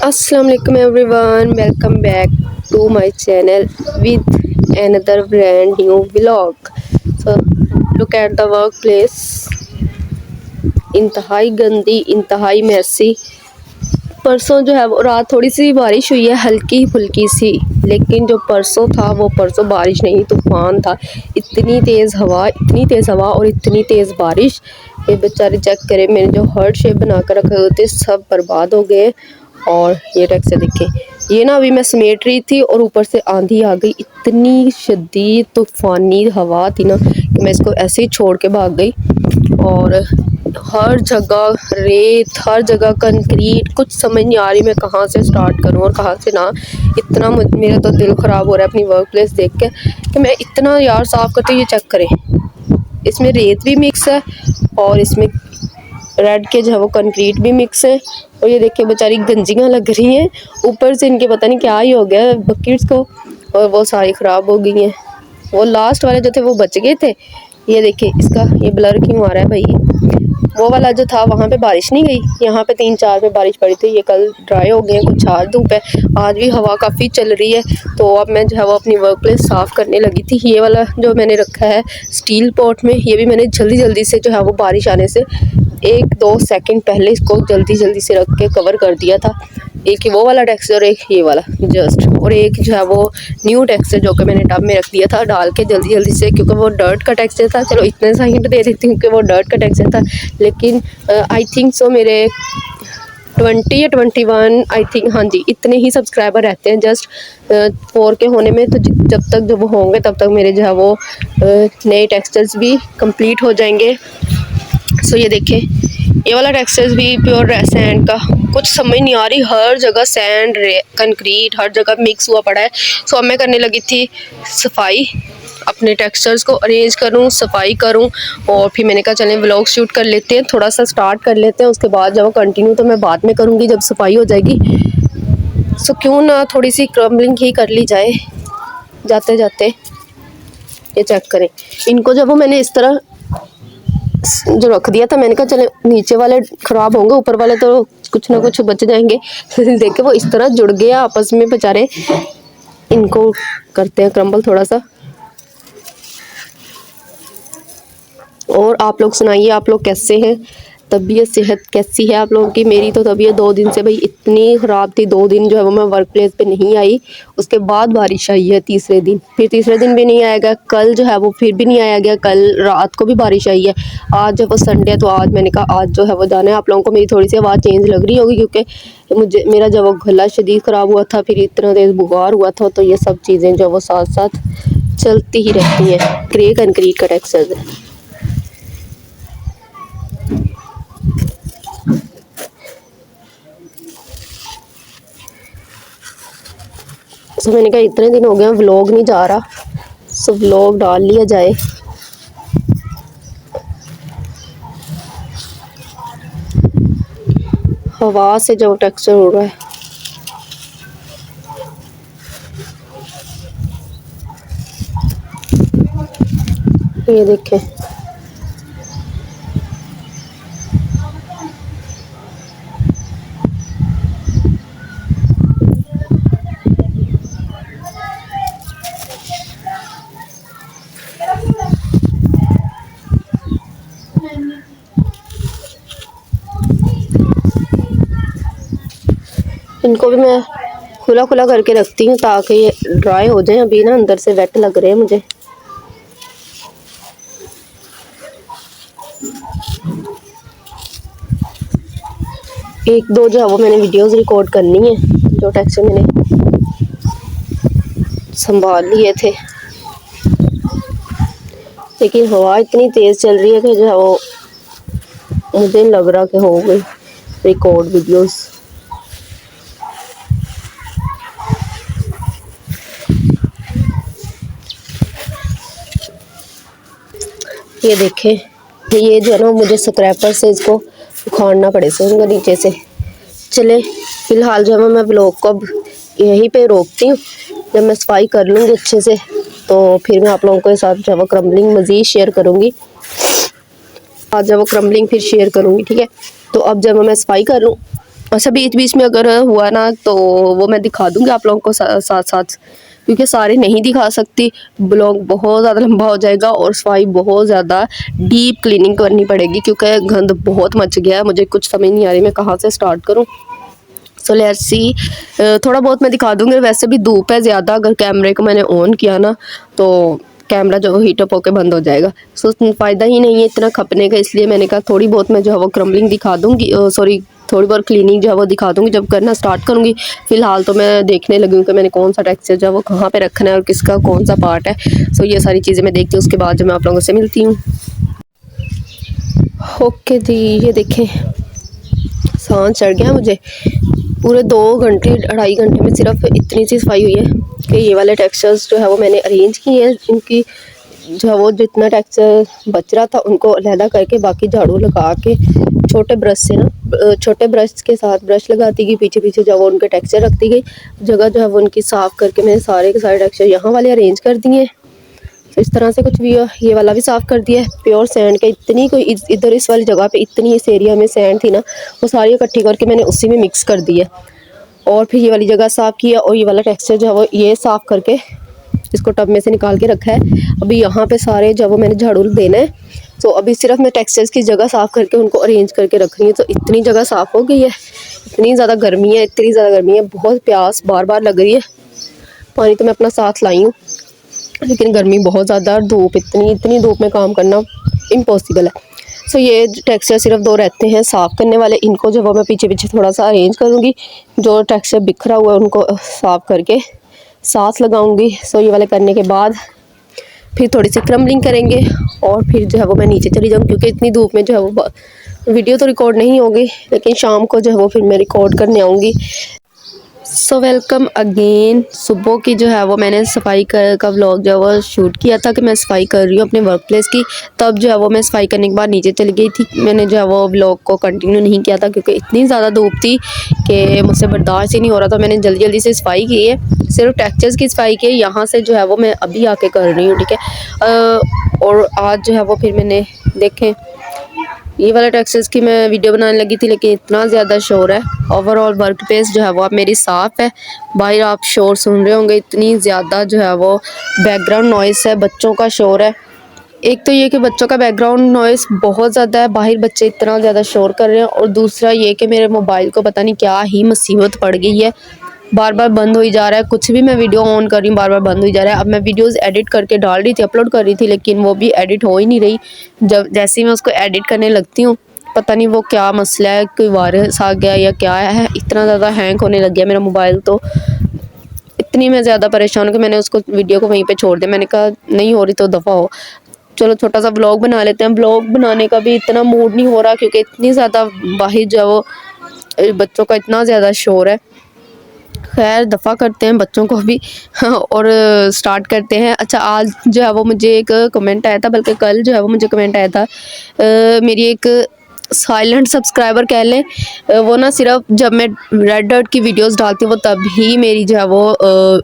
Assalamu alaikum everyone, welcome back to my channel with another brand new vlog. So look at the workplace, इंतहाई गंदी, इंतहाई मैसी। परसों जो है वो रात थोड़ी सी बारिश हुई है, हल्की फुल्की सी, लेकिन जो परसों था वो परसों बारिश नहीं, तूफान था। इतनी तेज़ हवा, इतनी तेज़ हवा और इतनी तेज़ बारिश। ये बेचारे चेक करें, मैंने जो हार्ट शेप बना कर रखे हुए थे सब बर्बाद हो गए। और ये टेक्सचर देखें, ये ना अभी मैं समेट रही थी और ऊपर से आंधी आ गई। इतनी शदीद तूफ़ानी हवा थी ना कि मैं इसको ऐसे ही छोड़ के भाग गई। और हर जगह रेत, हर जगह कंक्रीट, कुछ समझ नहीं आ रही मैं कहाँ से स्टार्ट करूँ और कहाँ से ना। इतना मेरा तो दिल ख़राब हो रहा है अपनी वर्क प्लेस देख के कि मैं इतना यार साफ़ करती हूँ। ये चेक करें, इसमें रेत भी मिक्स है और इसमें रेड के जो है वो कंक्रीट भी मिक्स है। और ये देखिए बेचारी गंजियाँ लग रही हैं, ऊपर से इनके पता नहीं क्या ही हो गया बकेट्स को, और वो सारी ख़राब हो गई हैं। वो लास्ट वाले जो थे वो बच गए थे। ये देखिए, इसका ये ब्लर क्यों आ रहा है भाई। वो वाला जो था वहाँ पे बारिश नहीं गई, यहाँ पे 3-4 पे बारिश पड़ी थी। ये कल ड्राई हो गए हैं, कुछ आज धूप है, आज भी हवा काफ़ी चल रही है। तो अब मैं जो है वो अपनी वर्क प्लेस साफ़ करने लगी थी। ये वाला जो मैंने रखा है स्टील पॉट में, ये भी मैंने जल्दी जल्दी से जो है वो बारिश आने से 1-2 सेकंड पहले इसको जल्दी जल्दी से रख के कवर कर दिया था। एक वो वाला टेक्सचर, एक ये वाला जस्ट, और एक जो है वो न्यू टेक्सचर जो कि मैंने टब में रख दिया था डाल के जल्दी जल्दी से, क्योंकि वो डर्ट का टेक्सचर था। चलो इतने सा हिंट दे देती हूँ कि वो डर्ट का टेक्सचर था, लेकिन आई थिंक सो मेरे 20 या 21 आई थिंक, हाँ जी, इतने ही सब्सक्राइबर रहते हैं जस्ट 4 के होने में। तो जब तक जब वो होंगे तब तक मेरे जो है वो नए टेक्सचर्स भी कंप्लीट हो जाएंगे। सो ये देखें, ये वाला टेक्सचर भी प्योर सैंड का, कुछ समझ नहीं आ रही, हर जगह सैंड कंक्रीट हर जगह मिक्स हुआ पड़ा है। सो अब मैं करने लगी थी सफाई, अपने टेक्सचर्स को अरेंज करूं, सफाई करूं। और फिर मैंने कहा चलें व्लॉग शूट कर लेते हैं, थोड़ा सा स्टार्ट कर लेते हैं, उसके बाद जब कंटिन्यू तो मैं बाद में करूंगी जब सफाई हो जाएगी। सो क्यों ना थोड़ी सी क्रम्बलिंग ही कर ली जाए जाते जाते। ये चेक करें, इनको जब वो मैंने इस तरह जो रख दिया था, मैंने कहा चले नीचे वाले ख़राब होंगे, ऊपर वाले तो कुछ ना कुछ बच जाएंगे। देखे वो इस तरह जुड़ गया आपस में बेचारे। इनको करते हैं क्रम्बल थोड़ा सा। और आप लोग सुनाइए, आप लोग कैसे हैं, तबीयत सेहत कैसी है आप लोगों की। मेरी तो तबीयत 2 दिन से भाई इतनी ख़राब थी। 2 दिन जो है वो मैं वर्क प्लेस पे नहीं आई, उसके बाद बारिश आई है तीसरे दिन, फिर तीसरे दिन भी नहीं आया गया, कल जो है वो फिर भी नहीं आया गया, कल रात को भी बारिश आई है। आज जब वो संडे है तो आज मैंने कहा आज जो है वो जाना है। आप लोगों को मेरी थोड़ी सी आवाज़ चेंज लग रही होगी क्योंकि मुझे मेरा जब वो गला शदीद ख़राब हुआ था, फिर इतना तेज़ बुखार हुआ था, तो ये सब चीज़ें जो वो साथ साथ चलती ही रहती हैं। ग्रे कंक्रीट का टेक्सचर है। सो मैंने कहा इतने दिन हो गए व्लॉग नहीं जा रहा, सो व्लॉग डाल लिया जाए। हवा से जो टेक्सचर हो रहा है, ये देखें। इनको भी मैं खुला खुला करके रखती हूँ ताकि ये ड्राई हो जाए। अभी ना अंदर से वेट लग रहे हैं मुझे। एक दो जो है वो मैंने वीडियोस रिकॉर्ड करनी है, जो टेक्सचर मैंने संभाल लिए थे, लेकिन हवा इतनी तेज़ चल रही है कि जो है वो मुझे लग रहा कि हो गई रिकॉर्ड वीडियोस। ये देखें, ये जो है ना मुझे स्क्रैपर से इसको उखाड़ना पड़ेगा इनको नीचे से। चले फ़िलहाल जो है मैं ब्लॉग को अब यहीं पे रोकती हूँ। जब मैं सफाई कर लूँगी अच्छे से तो फिर मैं आप लोगों के साथ जो है वो क्रम्बलिंग मज़ीद शेयर करूँगी। आज जब वो क्रम्बलिंग फिर शेयर करूँगी, ठीक है। तो अब जब मैं सफाई कर लूँ अच्छा, बीच बीच में अगर हुआ ना तो वो मैं दिखा दूँगी आप लोगों को साथ साथ, क्योंकि सारे नहीं दिखा सकती, ब्लॉग बहुत ज़्यादा लंबा हो जाएगा और सफाई बहुत ज़्यादा डीप क्लीनिंग करनी पड़ेगी क्योंकि गंद बहुत मच गया है। मुझे कुछ समझ नहीं आ रही मैं कहाँ से स्टार्ट करूँ। सो लेट्स सी, थोड़ा बहुत मैं दिखा दूँगी। वैसे भी धूप है ज़्यादा, अगर कैमरे को मैंने ऑन किया ना तो कैमरा जो हीट अप होकर बंद हो जाएगा। सो फ़ायदा ही नहीं है इतना खपने का, इसलिए मैंने कहा थोड़ी बहुत मैं जो है वो क्रम्बलिंग दिखा दूँगी, सॉरी थोड़ी बहुत क्लीनिंग जो है वो दिखा दूँगी जब करना स्टार्ट करूँगी। फ़िलहाल तो मैं देखने लगी हूँ कि मैंने कौन सा टेक्सचर जो है वो कहाँ पे रखना है और किसका कौन सा पार्ट है। सो ये सारी चीज़ें मैं देखती हूँ, उसके बाद जो मैं आप लोगों से मिलती हूँ। ओके जी, ये देखें सांस चढ़ गया मुझे। पूरे 2 घंटे 2.5 घंटे में सिर्फ इतनी सी सफाई हुई है कि ये वाले टेक्सचर्स जो है वो मैंने अरेंज किए हैं। इनकी जो है वो जितना टेक्सचर बच रहा था उनको अलहदा करके बाकी झाड़ू लगा के छोटे ब्रश से ना, छोटे ब्रश के साथ ब्रश लगाती गई, पीछे पीछे जो वो उनके टेक्सचर रखती गई। जगह जो है वो उनकी साफ़ करके मैंने सारे के सारे टेक्सचर यहाँ वाले अरेंज कर दिए हैं। तो इस तरह से कुछ भी ये वाला भी साफ़ कर दिया है। प्योर सैंड का इतनी कोई इधर इस वाली जगह पे इतनी इस एरिया में सैंड थी ना, वो सारी इकट्ठी करके मैंने उसी में मिक्स कर दी है। और फिर ये वाली जगह साफ़ किया और ये वाला टेक्सचर जो है वो ये साफ़ करके इसको टब में से निकाल के रखा है। अभी यहाँ पे सारे जो वो मैंने झाड़ू देना है। तो अभी सिर्फ मैं टेक्सचर्स की जगह साफ़ करके उनको अरेंज करके रख रही हूँ। तो इतनी जगह साफ़ हो गई है, इतनी ज़्यादा गर्मी है, इतनी ज़्यादा गर्मी है, बहुत प्यास बार बार लग रही है। पानी तो मैं अपना साथ लाई हूँ, लेकिन गर्मी बहुत ज़्यादा, धूप इतनी धूप में काम करना इम्पॉसिबल है। सो ये टेक्सचर सिर्फ 2 रहते हैं साफ़ करने वाले, इनको जो वो मैं पीछे पीछे थोड़ा सा अरेंज करूँगी। जो टेक्सचर बिखरा हुआ है उनको साफ़ करके साथ लगाऊंगी। सो ये वाले करने के बाद फिर थोड़ी सी क्रम्बलिंग करेंगे और फिर जो है वो मैं नीचे चली जाऊँ, क्योंकि इतनी धूप में जो है वो वीडियो तो रिकॉर्ड नहीं होगी, लेकिन शाम को जो है वो फिर मैं रिकॉर्ड करने आऊँगी। So welcome again. सुबह की जो है वो मैंने सफाई का व्लॉग जो है वो शूट किया था कि मैं सफाई कर रही हूँ अपने वर्क प्लेस की। तब जो है वो मैं सफाई करने के बाद नीचे चली गई थी। मैंने जो है वो व्लॉग को कंटिन्यू नहीं किया था क्योंकि इतनी ज़्यादा धूप थी कि मुझसे बर्दाश्त ही नहीं हो रहा था। मैंने जल्दी जल्दी से सफाई की है, सिर्फ टेक्सचर्स की सफाई की है। यहाँ से जो है वो मैं अभी आके कर रही हूँ, ठीक है। और आज जो है वो फिर मैंने देखें ये वाला टेक्सचर्स की मैं वीडियो बनाने लगी थी, लेकिन इतना ज़्यादा शोर है। ओवरऑल वर्क प्लेस जो है वो अब मेरी साफ़ है। बाहर आप शोर सुन रहे होंगे, इतनी ज़्यादा जो है वो बैकग्राउंड नॉइस है, बच्चों का शोर है। एक तो ये कि बच्चों का बैकग्राउंड नॉइस बहुत ज़्यादा है, बाहर बच्चे इतना ज़्यादा शोर कर रहे हैं। और दूसरा ये कि मेरे मोबाइल को पता नहीं क्या ही मुसीबत पड़ गई है, बार बार बंद हो ही जा रहा है। कुछ भी मैं वीडियो ऑन कर रही हूँ बार बार बंद हो ही जा रहा है। अब मैं वीडियोस एडिट करके डाल रही थी, अपलोड कर रही थी, लेकिन वो भी एडिट हो ही नहीं रही। जब जैसे ही मैं उसको एडिट करने लगती हूँ, पता नहीं वो क्या मसला है, कोई वायरस आ गया या क्या है, इतना ज़्यादा हैंग होने लग गया मेरा मोबाइल। तो इतनी मैं ज़्यादा परेशान हूँ कि मैंने उसको वीडियो को वहीं पे छोड़ दिया। मैंने कहा नहीं हो रही तो दफ़ा हो, चलो छोटा सा व्लॉग बना लेते हैं। व्लॉग बनाने का भी इतना मूड नहीं हो रहा क्योंकि इतनी ज़्यादा बाहर जो वो बच्चों का इतना ज़्यादा शोर है। खैर दफ़ा करते हैं बच्चों को भी और स्टार्ट करते हैं। अच्छा, आज जो है वो मुझे एक कमेंट आया था, बल्कि कल जो है वो मुझे कमेंट आया था, मेरी एक साइलेंट सब्सक्राइबर कह लें, वो ना सिर्फ जब मैं रेड डॉट की वीडियोस डालती हूँ वो तभी मेरी जो है वो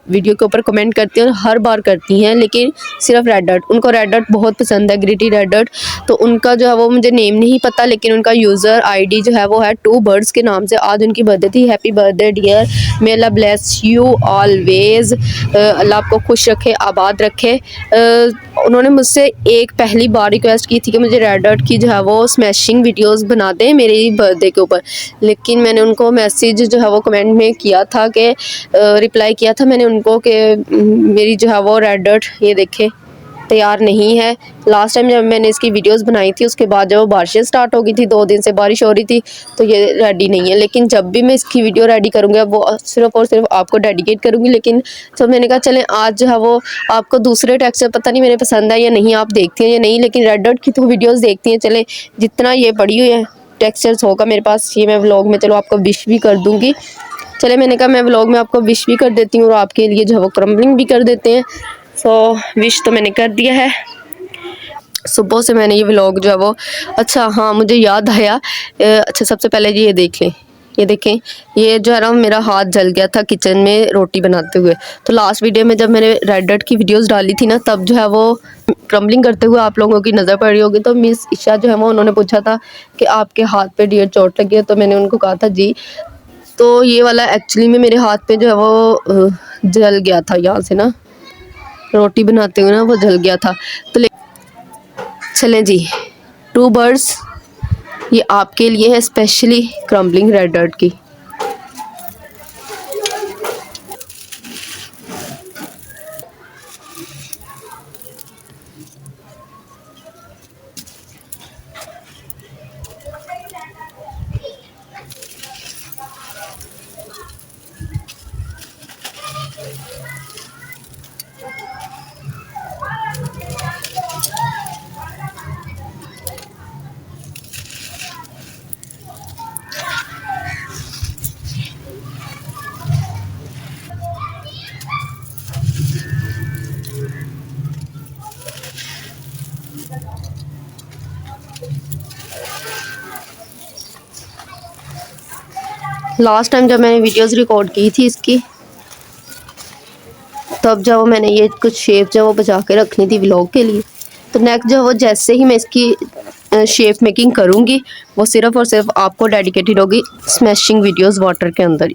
वीडियो के ऊपर कमेंट करती हैं, और हर बार करती हैं, लेकिन सिर्फ रेड डॉट, उनको रेड डॉट बहुत पसंद है, ग्रिटी रेड डॉट। तो उनका जो है वो मुझे नेम नहीं पता, लेकिन उनका यूज़र आईडी जो है वो है 2 बर्ड्स के नाम से। आज उनकी बर्थडे थी। Happy birthday dear, may Allah bless you always, Allah आपको खुश रखे, आबाद रखे। उन्होंने मुझसे एक पहली बार रिक्वेस्ट की थी कि मुझे रेड डॉट की जो है वो स्मैशिंग वीडियोस बना दें मेरी बर्थडे के ऊपर, लेकिन मैंने उनको मैसेज जो है वो कमेंट में किया था कि रिप्लाई किया था मैंने उनको कि मेरी जो है वो रेड डॉट ये देखें तैयार नहीं है। लास्ट टाइम जब मैंने इसकी वीडियोस बनाई थी उसके बाद जब वो बारिशें स्टार्ट हो गई थी, 2 दिन से बारिश हो रही थी, तो ये रेडी नहीं है। लेकिन जब भी मैं इसकी वीडियो रेडी करूँगी अब वो सिर्फ और सिर्फ आपको डेडिकेट करूँगी। लेकिन तो मैंने कहा चलें आज जो है वो आपको दूसरे टेक्सचर पता नहीं मेरे पसंद है या नहीं, आप देखती हैं या नहीं, लेकिन रेड डॉट की तो वीडियोज़ देखती हैं। चलें जितना ये पड़ी हुई है टेक्सचर्स होगा मेरे पास, ये मैं व्लॉग में चलो आपको विश भी कर दूँगी। चले मैंने कहा मैं व्लॉग में आपको विश भी कर देती हूँ और आपके लिए जो है वो क्रम्बलिंग भी कर देते हैं। सो विश तो मैंने कर दिया है। सुबह से मैंने ये व्लॉग जो है वो, अच्छा हाँ मुझे याद आया, अच्छा सबसे पहले जी ये देख लें, ये देखें, ये जो है ना मेरा हाथ जल गया था किचन में रोटी बनाते हुए। तो लास्ट वीडियो में जब मैंने रेड डॉट की वीडियोस डाली थी ना, तब जो है वो क्रम्बलिंग करते हुए आप लोगों की नज़र पड़ रही होगी। तो मिस ईशा जो है वो उन्होंने पूछा था कि आपके हाथ पे डियर चोट लगी है, तो मैंने उनको कहा था जी तो ये वाला एक्चुअली में मेरे हाथ पे जो है वो जल गया था, यहाँ से ना रोटी बनाते हुए ना वो जल गया था। तो चलें जी, 2 बर्ड्स ये आपके लिए है स्पेशली क्रम्बलिंग रेड डर्ट की। लास्ट टाइम जब मैंने वीडियोस रिकॉर्ड की थी इसकी, तब जब मैंने ये कुछ शेप जो वो बचा के रखनी थी व्लॉग के लिए, तो नेक्स्ट जो वो जैसे ही मैं इसकी शेप मेकिंग करूँगी वो सिर्फ़ और सिर्फ आपको डेडिकेटेड होगी स्मैशिंग वीडियोस वाटर के अंदर।